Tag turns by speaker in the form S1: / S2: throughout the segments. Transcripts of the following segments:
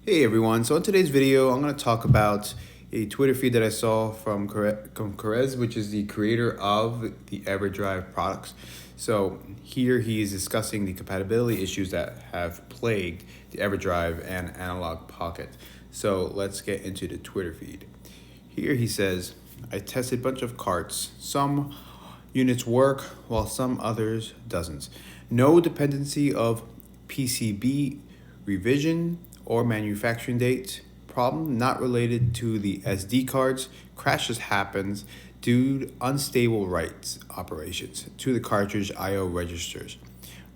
S1: Hey everyone, so in today's video I'm going to talk about a Twitter feed that I saw from Carez, which is the creator of the Everdrive products. So here he is discussing the compatibility issues that have plagued the Everdrive and Analogue Pocket. So let's get into the Twitter feed. Here he says, I tested a bunch of carts. Some units work while some others doesn't. No dependency of PCB revision or manufacturing date. Problem not related to the SD cards. Crashes happens due to unstable writes operations to the cartridge I/O registers.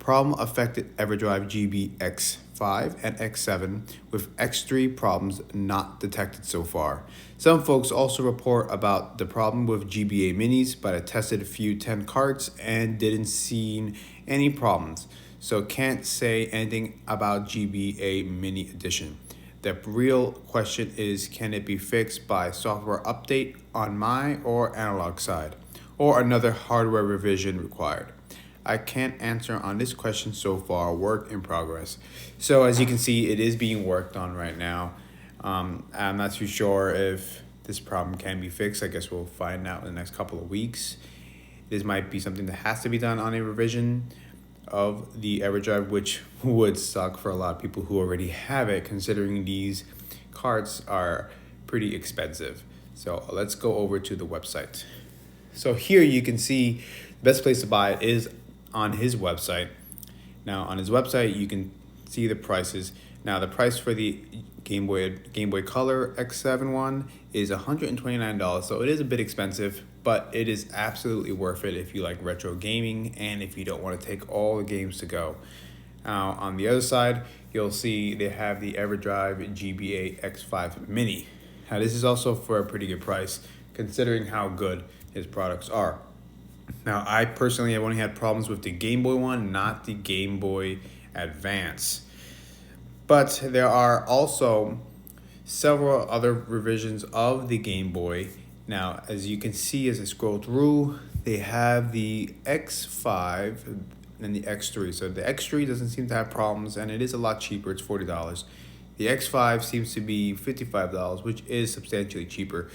S1: Problem affected Everdrive GB X5 and X7 with X3 problems not detected so far. Some folks also report about the problem with GBA minis, but I tested a few 10 carts and didn't see any problems. So can't say anything about GBA mini edition. The real question is, can it be fixed by software update on my or Analog side, or another hardware revision required? I can't answer on this question so far, work in progress. So as you can see, it is being worked on right now. I'm not too sure if this problem can be fixed. I guess we'll find out in the next couple of weeks. This might be something that has to be done on a revision of the Everdrive, which would suck for a lot of people who already have it, considering these cards are pretty expensive. So let's go over to the website. So here you can see the best place to buy it is on his website. Now on his website you can see the prices. Now the price for the Game Boy Color X7 one is $129, so it is a bit expensive, but it is absolutely worth it if you like retro gaming and if you don't want to take all the games to go. Now on the other side, you'll see they have the Everdrive GBA X5 Mini. Now this is also for a pretty good price considering how good his products are. Now I personally have only had problems with the Game Boy one, not the Game Boy Advance. But there are also several other revisions of the Game Boy. Now, as you can see as I scroll through, they have the X5 and the X3. So the X3 doesn't seem to have problems, and it is a lot cheaper. It's $40. The X5 seems to be $55, which is substantially cheaper.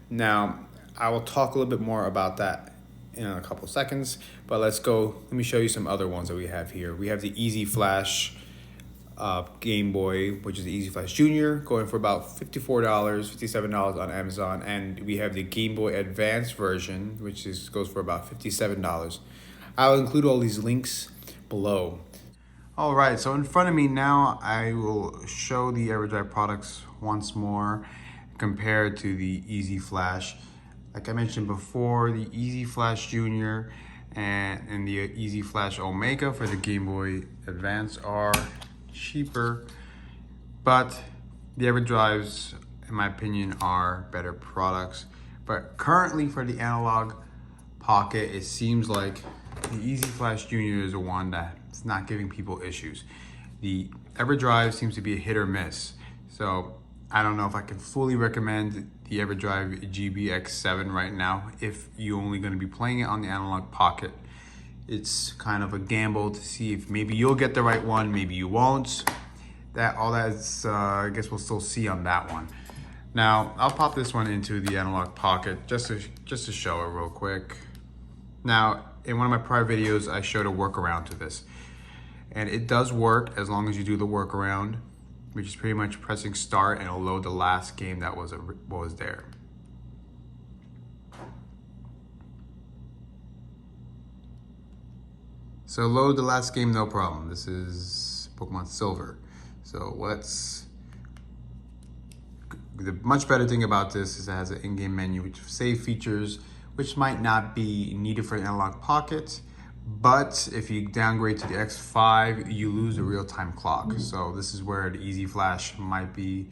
S1: Now, I will talk a little bit more about that in a couple of seconds, but let me show you some other ones that we have here. We have the Easy Flash Game Boy, which is the Easy Flash Junior, going for about $54, $57 on Amazon, and we have the Game Boy Advance version, which goes for about $57. I'll include all these links below. All right, so in front of me now, I will show the Everdrive products once more compared to the Easy Flash. Like I mentioned before, the Easy Flash Junior and the Easy Flash Omega for the Game Boy Advance are cheaper, but the Everdrives, in my opinion, are better products. But currently for the Analogue Pocket, it seems like the Easy Flash Junior is the one that's not giving people issues. The Everdrive seems to be a hit or miss. So I don't know if I can fully recommend the Everdrive GBX7 right now if you're only going to be playing it on the Analogue Pocket. It's kind of a gamble to see if maybe you'll get the right one, maybe you won't. I guess we'll still see on that one. Now, I'll pop this one into the Analogue Pocket just to show it real quick. Now, in one of my prior videos, I showed a workaround to this. And it does work as long as you do the workaround, which is pretty much pressing start and it'll load the last game that was there. So load the last game, no problem. This is Pokemon Silver. So the much better thing about this is it has an in-game menu with save features, which might not be needed for an Analogue Pocket, but if you downgrade to the X5, you lose the real-time clock. So this is where the Easy Flash might be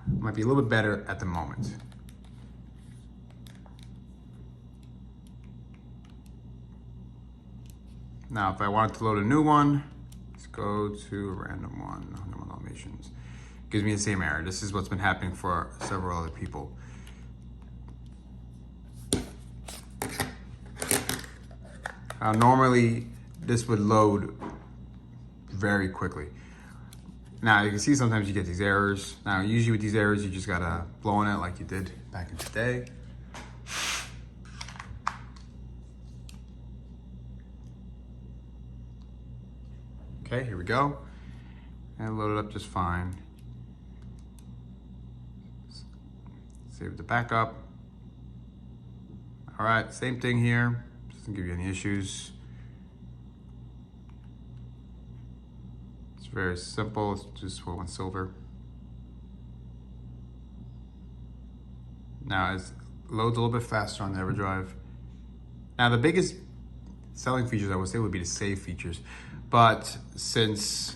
S1: a little bit better at the moment. Now, if I wanted to load a new one, let's go to a random one, random automations. Gives me the same error. This is what's been happening for several other people. Normally, this would load very quickly. Now you can see sometimes you get these errors. Now usually with these errors, you just gotta blow on it like you did back in the day. Okay, here we go. And load it up just fine. Save the backup. All right, same thing here. Doesn't give you any issues. It's very simple. It's just one silver. Now it loads a little bit faster on the Everdrive. Now the biggest selling features I would say would be the save features, but since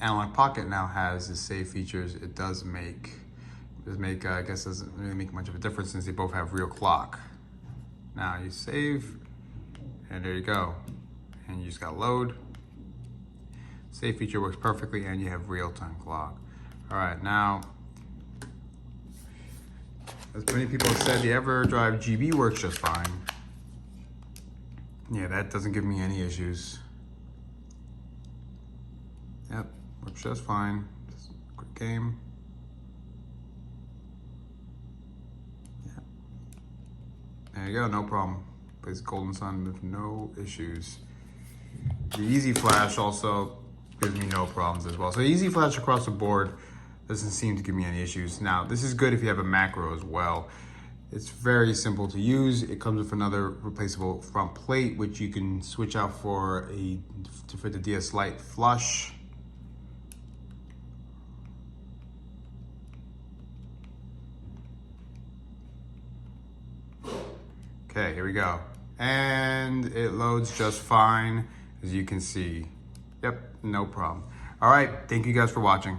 S1: Analogue Pocket now has the save features, it does make I guess doesn't really make much of a difference since they both have real clock. Now you save, and there you go. And you just got load. Save feature works perfectly, and you have real-time clock. All right, now, as many people have said, the Everdrive GB works just fine. Yeah, that doesn't give me any issues. Yep, works just fine. Just a quick game. Yeah. There you go, no problem. Plays Golden Sun with no issues. The Easy Flash also gives me no problems as well. So Easy Flash across the board doesn't seem to give me any issues. Now, this is good if you have a macro as well. It's very simple to use. It comes with another replaceable front plate, which you can switch out for to fit the DS Lite flush. Okay, here we go. And it loads just fine, as you can see. Yep, no problem. All right, thank you guys for watching.